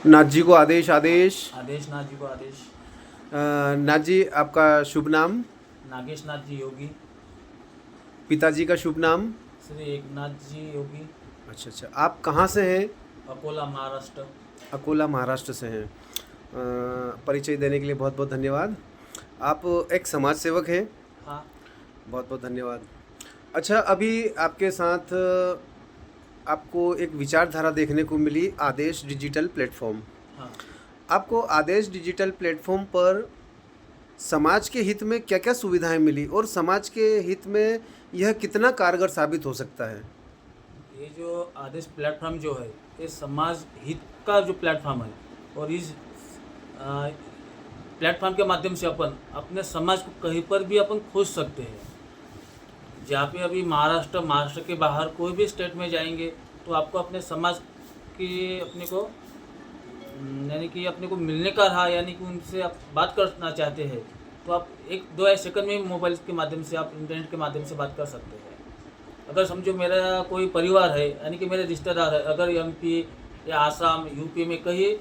नाथ जी को आदेश आदेश। आदेश नाथ जी को आदेश। नाथ जी आपका शुभ नाम? नागेश नाथ जी योगी। पिताजी का शुभ नाम? श्री एकनाथ जी योगी। अच्छा अच्छा, आप कहाँ से हैं? अकोला महाराष्ट्र। अकोला महाराष्ट्र से हैं। परिचय देने के लिए बहुत बहुत धन्यवाद। आप एक समाज सेवक हैं। हाँ। बहुत बहुत धन्यवाद। अच्छा, अभी आपके साथ आपको एक विचारधारा देखने को मिली, आदेश डिजिटल प्लेटफॉर्म। हाँ। आपको आदेश डिजिटल प्लेटफॉर्म पर समाज के हित में क्या क्या सुविधाएं मिली और समाज के हित में यह कितना कारगर साबित हो सकता है? ये जो आदेश प्लेटफॉर्म जो है ये समाज हित का जो प्लेटफॉर्म है और इस प्लेटफॉर्म के माध्यम से अपन अपने समाज को कहीं पर भी अपन खोज सकते हैं। जहाँ पे अभी महाराष्ट्र के बाहर कोई भी स्टेट में जाएंगे तो आपको अपने समाज की अपने को यानी कि अपने को मिलने का रहा, यानी कि उनसे आप बात करना चाहते हैं तो आप एक दो सेकंड में मोबाइल के माध्यम से, आप इंटरनेट के माध्यम से बात कर सकते हैं। अगर समझो मेरा कोई परिवार है, यानी कि मेरे रिश्तेदार है, अगर एमपी या आसाम यूपी में कहीं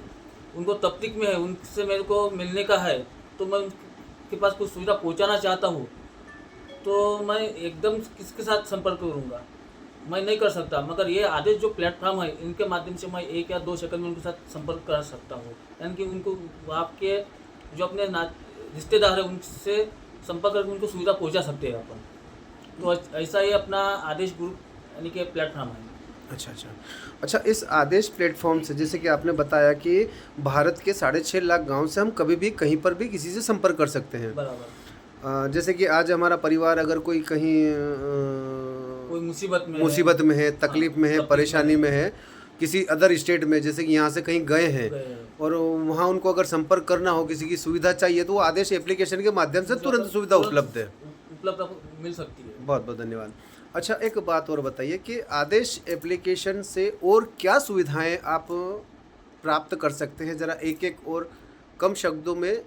उनको तकलीफ में है, उनसे मेरे को मिलने का है तो मैं उनके पास कुछ सुविधा पहुंचाना चाहता हूँ तो मैं एकदम किसके साथ संपर्क करूँगा? मैं नहीं कर सकता। मगर ये आदेश जो प्लेटफॉर्म है इनके माध्यम से मैं 1 या 2 सेकंड में उनके साथ संपर्क कर सकता हूँ, यानी कि उनको आपके जो अपने रिश्तेदार है उनसे संपर्क करके उनको सुविधा पहुँचा सकते हैं अपन। तो ऐसा ही अपना आदेश ग्रुप यानी कि प्लेटफॉर्म है। अच्छा अच्छा अच्छा, इस आदेश प्लेटफॉर्म से जैसे कि आपने बताया कि भारत के 6.5 लाख गांव से हम कभी भी कहीं पर भी किसी से संपर्क कर सकते हैं। बराबर। जैसे कि आज हमारा परिवार अगर कोई कहीं कोई मुसीबत में है, तकलीफ में है, परेशानी में है, किसी अदर स्टेट में, जैसे कि यहाँ से कहीं गए हैं और वहाँ उनको अगर संपर्क करना हो, किसी की सुविधा चाहिए तो वो आदेश एप्लीकेशन के माध्यम से तुरंत सुविधा उपलब्ध है, उपलब्ध मिल सकती है। बहुत बहुत धन्यवाद। अच्छा, एक बात और बताइए कि आदेश एप्लीकेशन से और क्या सुविधाएं आप प्राप्त कर सकते हैं? ज़रा एक एक और कम शब्दों में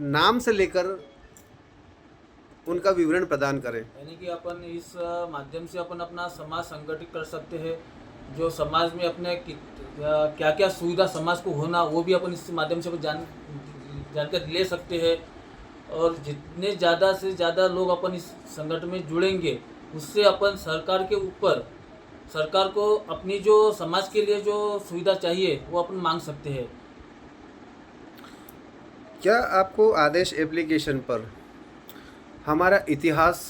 नाम से लेकर उनका विवरण प्रदान करें। यानी कि अपन इस माध्यम से अपन अपना समाज संगठित कर सकते हैं। जो समाज में अपने क्या क्या सुविधा समाज को होना वो भी अपन इस माध्यम से जानकारी ले सकते हैं। और जितने ज़्यादा से ज़्यादा लोग अपन इस संगठन में जुड़ेंगे उससे अपन सरकार को अपनी जो समाज के लिए जो सुविधा चाहिए वो अपन मांग सकते हैं। क्या आपको आदेश एप्लीकेशन पर हमारा इतिहास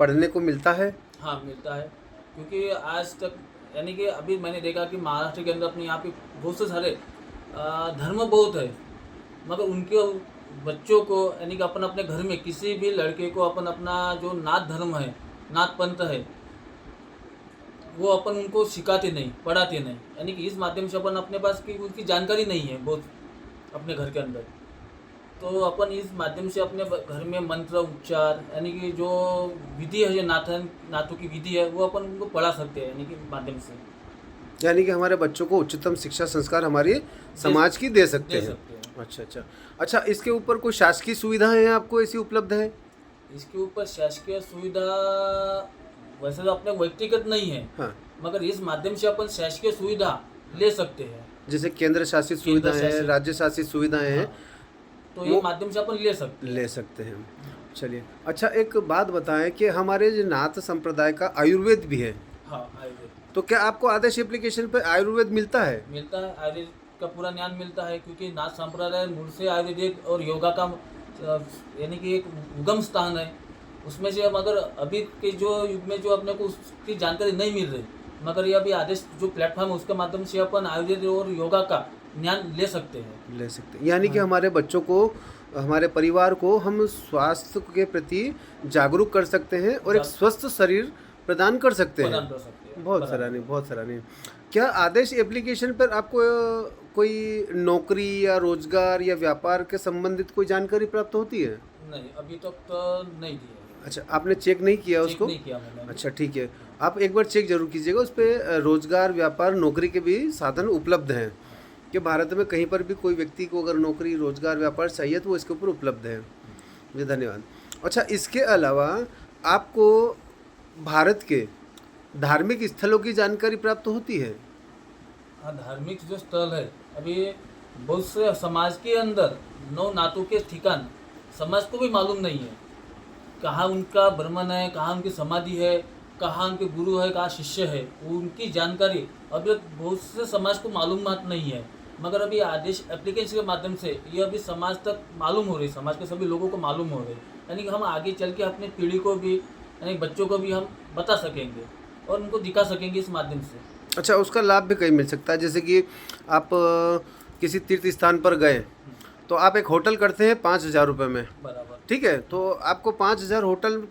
पढ़ने को मिलता है? हाँ, मिलता है। क्योंकि आज तक यानी कि अभी मैंने देखा कि महाराष्ट्र के अंदर अपने यहाँ पे बहुत से सारे धर्म बहुत है, मगर उनके बच्चों को यानी कि अपन अपने घर में किसी भी लड़के को अपन अपना जो नाथ धर्म है, नाथ पंथ है, वो अपन उनको सिखाते नहीं, पढ़ाते नहीं। यानी कि इस माध्यम से अपन अपने पास की उनकी जानकारी नहीं है बहुत अपने घर के अंदर, तो अपन इस माध्यम से अपने घर में मंत्र उच्चार यानी कि जो विधि है, जो नाथों की विधि है वो अपन उनको पढ़ा सकते हैं, यानी कि माध्यम से। यानी कि हमारे बच्चों को उच्चतम शिक्षा संस्कार हमारी समाज की दे सकते हैं। अच्छा अच्छा अच्छा, इसके ऊपर कोई शासकीय सुविधाएं आपको ऐसी उपलब्ध है? इसके ऊपर शासकीय सुविधा वैसे तो अपने व्यक्तिगत नहीं है। हाँ। मगर इस माध्यम से अपन शासकीय सुविधा ले सकते हैं, जैसे केंद्र शासित सुविधाएं हैं, राज्य शासित सुविधाएं हैं। हाँ। तो ये माध्यम से अपन ले सकते हैं। चलिए, अच्छा एक बात बताएं कि हमारे जो नाथ संप्रदाय का आयुर्वेद भी है। हाँ, आयुर्वेद। तो क्या आपको आदेश एप्लीकेशन पे आयुर्वेद मिलता है? मिलता है, आयुर्वेद का पूरा ज्ञान मिलता है। क्योंकि नाथ संप्रदाय मूल से आयुर्वेदिक और योगा का यानी कि एक उगम स्थान है। उसमें से हम अगर अभी के जो युग में जो अपने को उसकी जानकारी नहीं मिल रही, मगर ये अभी आदेश जो प्लेटफॉर्म है उसके माध्यम से अपन आयुर्वेद और योगा का ज्ञान ले सकते हैं। यानी कि हमारे बच्चों को, हमारे परिवार को हम स्वास्थ्य के प्रति जागरूक कर सकते हैं और एक स्वस्थ शरीर प्रदान कर सकते हैं। बहुत सराहनीय, बहुत सराहनीय। क्या आदेश एप्लीकेशन पर आपको कोई नौकरी या रोजगार या व्यापार के संबंधित कोई जानकारी प्राप्त होती है? नहीं, अभी तक तो नहीं दी है। अच्छा, आपने चेक नहीं किया उसको? नहीं किया मैंने। अच्छा, ठीक है, आप एक बार चेक जरूर कीजिएगा। उस पर रोजगार, व्यापार, नौकरी के भी साधन उपलब्ध हैं कि भारत में कहीं पर भी कोई व्यक्ति को अगर नौकरी, रोजगार, व्यापार चाहिए तो वो इसके ऊपर उपलब्ध है। जी धन्यवाद। अच्छा, इसके अलावा आपको भारत के धार्मिक स्थलों की जानकारी प्राप्त होती है? हाँ, धार्मिक जो स्थल है अभी बहुत से समाज के अंदर 9 नातों के ठिकान समाज को भी मालूम नहीं है, कहाँ उनका ब्रह्मन है, कहाँ उनकी समाधि है, कहाँ उनके गुरु है, कहाँ शिष्य है, उनकी जानकारी अभी बहुत से समाज को मालूमात नहीं है। मगर अभी आदेश एप्लीकेशन के माध्यम से ये अभी समाज तक मालूम हो रही, समाज के सभी लोगों को मालूम हो रही, यानी कि हम आगे चल के अपने पीढ़ी को भी, यानी बच्चों को भी हम बता सकेंगे और उनको दिखा सकेंगे इस माध्यम से। अच्छा, उसका लाभ भी कहीं मिल सकता है, जैसे कि आप किसी तीर्थ स्थान पर गए तो आप एक होटल करते हैं 5,000 रुपये में, बराबर, ठीक है, तो आपको 5,000 होटल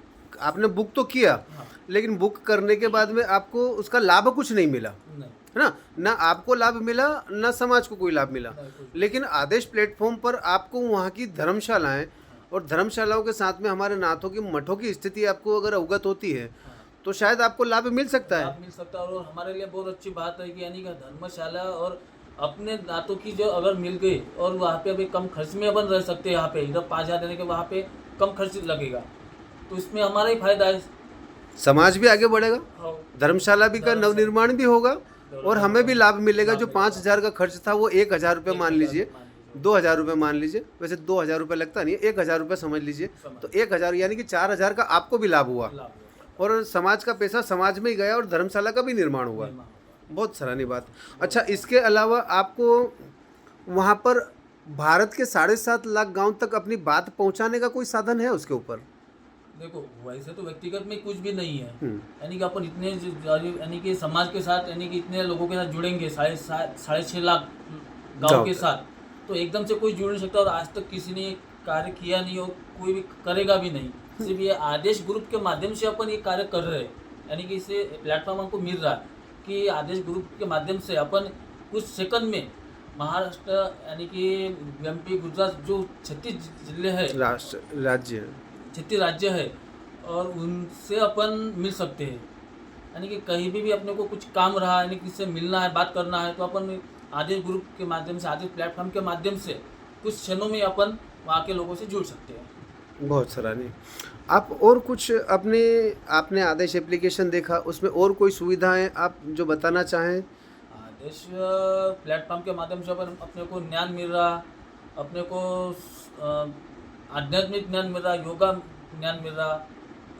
आपने बुक तो किया, हाँ, लेकिन बुक करने के बाद में आपको उसका लाभ कुछ नहीं मिला, नहीं, है ना, ना आपको लाभ मिला ना समाज को कोई लाभ मिला। नहीं, कुछ लेकिन आदेश प्लेटफॉर्म पर आपको वहाँ की धर्मशालाएं और धर्मशालाओं के साथ में हमारे नाथों की मठों की स्थिति आपको अगर अवगत होती है हाँ, तो शायद आपको लाभ मिल सकता है। लाभ मिल सकता है। और हमारे लिए बहुत अच्छी बात है कि यानी कि धर्मशाला और अपने नातों की जो अगर मिल गई और वहाँ पे अभी कम खर्च में अपन रह सकते हैं, यहाँ पे इधर 5,000 देने के वहाँ पे कम खर्च लगेगा, तो इसमें हमारा ही फायदा है। समाज भी आगे बढ़ेगा, हाँ, धर्मशाला भी का नवनिर्माण भी होगा और हमें भी लाभ मिलेगा। जो 5,000 का खर्च था वो 1,000 रुपये मान लीजिए, 2,000 रुपये मान लीजिए, वैसे 2,000 रुपये लगता नहीं है, 1,000 रुपये समझ लीजिए, तो 1,000 यानी कि 4,000 का आपको भी लाभ हुआ और समाज का पैसा समाज में ही गया और धर्मशाला का भी निर्माण हुआ। बहुत सराहनीय बात। अच्छा, इसके अलावा आपको वहाँ पर भारत के 7.5 लाख गांव तक अपनी बात पहुँचाने का कोई साधन है उसके ऊपर? देखो, वैसे तो व्यक्तिगत में कुछ भी नहीं है, यानी कि अपन इतने यानी कि समाज के साथ, यानी कि इतने लोगों के साथ जुड़ेंगे 6.5 लाख गाँव के साथ, तो एकदम से कोई जुड़ नहीं सकता। और आज तक किसी ने कार्य किया नहीं और कोई भी करेगा भी नहीं। सिर्फ ये आदेश ग्रुप के माध्यम से अपन ये कार्य कर रहे हैं, यानी कि इसे प्लेटफॉर्म हमको मिल रहा है कि आदेश ग्रुप के माध्यम से अपन कुछ सेकंड में महाराष्ट्र, यानी कि एमपी, गुजरात, जो 36 जिले है, राज्य 36 राज्य है, और उनसे अपन मिल सकते हैं। यानी कि कहीं भी अपने को कुछ काम रहा, यानी किससे मिलना है, बात करना है, तो अपन आदेश ग्रुप के माध्यम से, आदेश प्लेटफॉर्म के माध्यम से कुछ क्षणों में अपन वहाँ के लोगों से जुड़ सकते हैं। बहुत सराहनीय। आप और कुछ आपने आदेश एप्लीकेशन देखा, उसमें और कोई सुविधाएं आप जो बताना चाहें? आदेश प्लेटफॉर्म के माध्यम से अपन अपने को ज्ञान मिल रहा, अपने को आध्यात्मिक ज्ञान मिल रहा, योगा ज्ञान मिल रहा,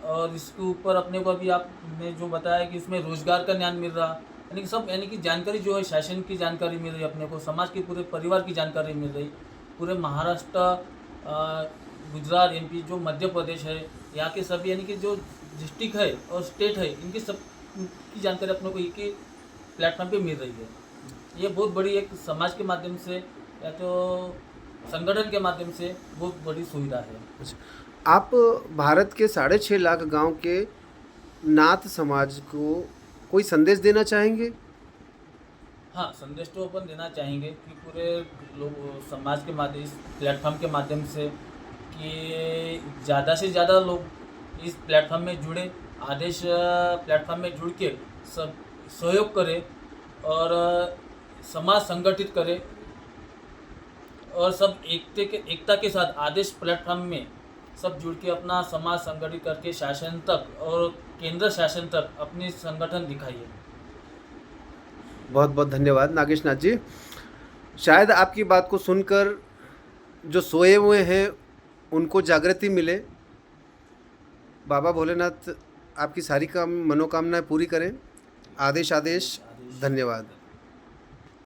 और इसके ऊपर अपने को अभी आपने जो बताया कि इसमें रोजगार का ज्ञान मिल रहा, यानी कि सब, यानी कि जानकारी जो है, शासन की जानकारी मिल रही है अपने को, समाज के पूरे परिवार की जानकारी मिल रही, पूरे महाराष्ट्र, गुजरात, एमपी, जो मध्य प्रदेश है, यहाँ के सभी, यानी कि जो डिस्ट्रिक्ट है और स्टेट है, इनकी सब की जानकारी अपने को एक ही प्लेटफॉर्म पे मिल रही है। ये बहुत बड़ी एक समाज के माध्यम से या तो संगठन के माध्यम से बहुत बड़ी सुविधा है। आप भारत के 6.5 लाख गांव के नाथ समाज को कोई संदेश देना चाहेंगे? हाँ, संदेश तो अपन देना चाहेंगे कि पूरे लोग समाज के माध्यम, इस प्लेटफॉर्म के माध्यम से, कि ज़्यादा से ज़्यादा लोग इस प्लेटफॉर्म में जुड़े, आदेश प्लेटफॉर्म में जुड़ के सब सहयोग करें और समाज संगठित करें, और सब एकता के साथ आदेश प्लेटफॉर्म में सब जुड़ के अपना समाज संगठित करके शासन तक और केंद्र शासन तक अपनी संगठन दिखाइए। बहुत बहुत धन्यवाद नागेश नाथ जी। शायद आपकी बात को सुनकर जो सोए हुए हैं उनको जागृति मिले। बाबा भोलेनाथ आपकी सारी मनोकामनाएं पूरी करें। आदेश आदेश। धन्यवाद।